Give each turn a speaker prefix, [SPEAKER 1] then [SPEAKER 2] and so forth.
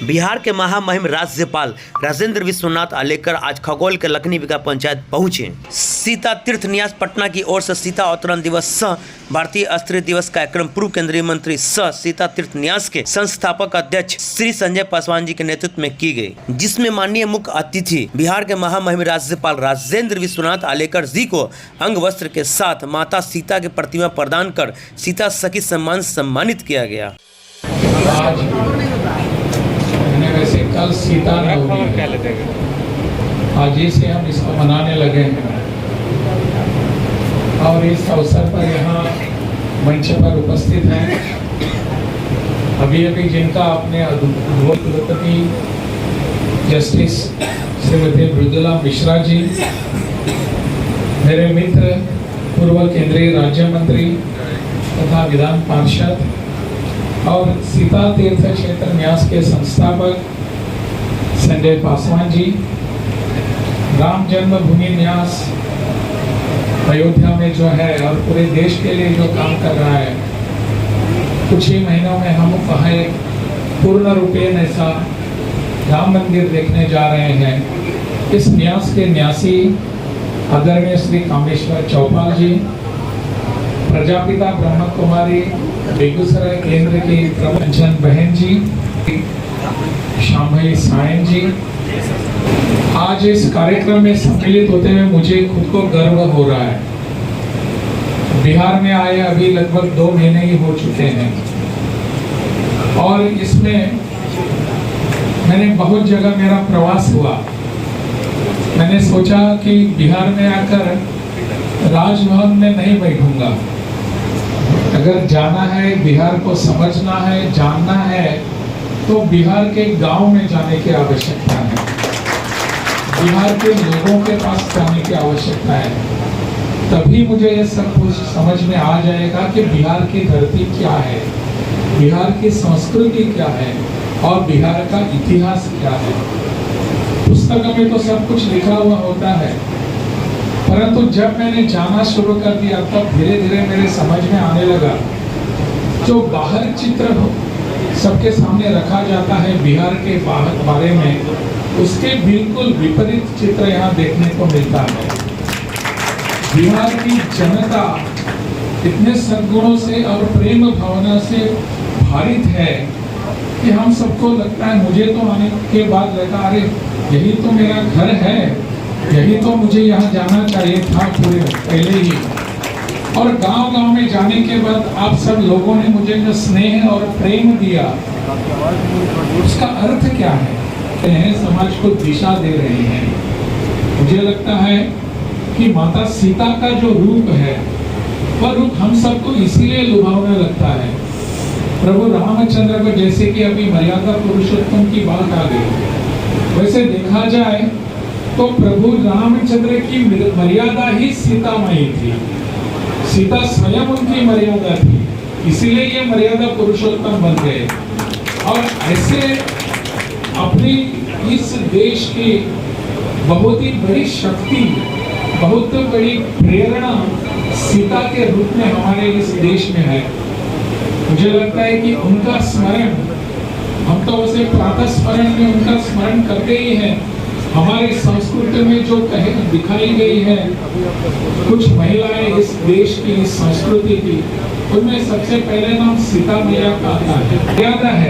[SPEAKER 1] बिहार के महामहिम राज्यपाल राजेंद्र विश्वनाथ आलेकर आज खगौल के लखनी बिघा पंचायत पहुंचे। सीता तीर्थ न्यास पटना की ओर से सीता अवतरण दिवस सह भारतीय स्त्री दिवस कार्यक्रम पूर्व केंद्रीय मंत्री सह सीता तीर्थ न्यास के संस्थापक अध्यक्ष श्री संजय पासवान जी के नेतृत्व में की गई, जिसमें माननीय मुख्य अतिथि बिहार के महामहिम राज्यपाल राजेंद्र विश्वनाथ आलेकर जी को अंग वस्त्र के साथ माता सीता की प्रतिमा प्रदान कर सीता सखी सम्मान सम्मानित किया गया।
[SPEAKER 2] वैसे कल सीता नवमी, आज ही से हम इसको मनाने लगे हैं और इस अवसर पर यहाँ मंच पर उपस्थित हैं अभी जिनका अपने कुलपति जस्टिस श्रीमती मृदुला मिश्रा जी, मेरे मित्र पूर्व केंद्रीय राज्य मंत्री तथा विधान पार्षद और सीता तीर्थ क्षेत्र न्यास के संस्थापक संजय पासवान जी, राम जन्मभूमि न्यास अयोध्या में जो है और पूरे देश के लिए जो काम कर रहा है, कुछ ही महीनों में हम वहाँ पूर्ण रूपेण ऐसा राम मंदिर देखने जा रहे हैं। इस न्यास के न्यासी आदरणीय श्री कामेश्वर चौपाल जी, प्रजापिता ब्रह्म कुमारी बेगूसराय केंद्र की प्रवचन बहन जी, शामई सायन जी, आज इस कार्यक्रम में सम्मिलित होते हुए मुझे खुद को गर्व हो रहा है। बिहार में आए अभी लगभग 2 महीने ही हो चुके हैं और इसमें मैंने बहुत जगह मेरा प्रवास हुआ। मैंने सोचा कि बिहार में आकर राजभवन में नहीं बैठूंगा, अगर जाना है, बिहार को समझना है, जानना है, तो बिहार के गांव में जाने की आवश्यकता है, बिहार के लोगों के पास जाने की आवश्यकता है। तभी मुझे ये सब कुछ समझ में आ जाएगा कि बिहार की धरती क्या है, बिहार की संस्कृति क्या है और बिहार का इतिहास क्या है। पुस्तकों में तो सब कुछ लिखा हुआ होता है, परंतु जब मैंने जाना शुरू कर दिया तब धीरे धीरे मेरे समझ में आने लगा, जो बाहर चित्र सबके सामने रखा जाता है बिहार के बारे में, उसके बिल्कुल विपरीत चित्र यहाँ देखने को मिलता है। बिहार की जनता इतने सद्गुणों से और प्रेम भावना से भारित है कि हम सबको लगता है, मुझे तो आने के बाद लगा अरे यही तो मेरा घर है, यही तो मुझे यहाँ जाना चाहिए था पूरे पहले ही। और गांव-गांव में जाने के बाद आप सब लोगों ने मुझे जो स्नेह और प्रेम दिया, उसका अर्थ क्या है? समाज को दिशा दे रहे हैं। मुझे लगता है कि माता सीता का जो रूप है, वह रूप हम सबको इसीलिए लुभावने लगता है। प्रभु रामचंद्र को जैसे कि अभी मर्यादा पुरुषोत्तम की बात आ गई, वैसे देखा जाए तो प्रभु रामचंद्र की मर्यादा ही सीतामयी थी, सीता स्वयं उनकी मर्यादा थी, इसीलिए ये मर्यादा पुरुषोत्तम बन गए। और ऐसे अपनी इस देश की बहुत ही बड़ी शक्ति, बहुत बड़ी प्रेरणा सीता के रूप में हमारे इस देश में है। मुझे लगता है कि उनका स्मरण, हम तो उसे प्रातः स्मरण में उनका स्मरण करते ही हैं। हमारी संस्कृति में जो दिखाई गई है कुछ महिलाएं इस देश की, इस संस्कृति की, उनमें सबसे पहले नाम सीता मैया का आता है, मर्यादा है।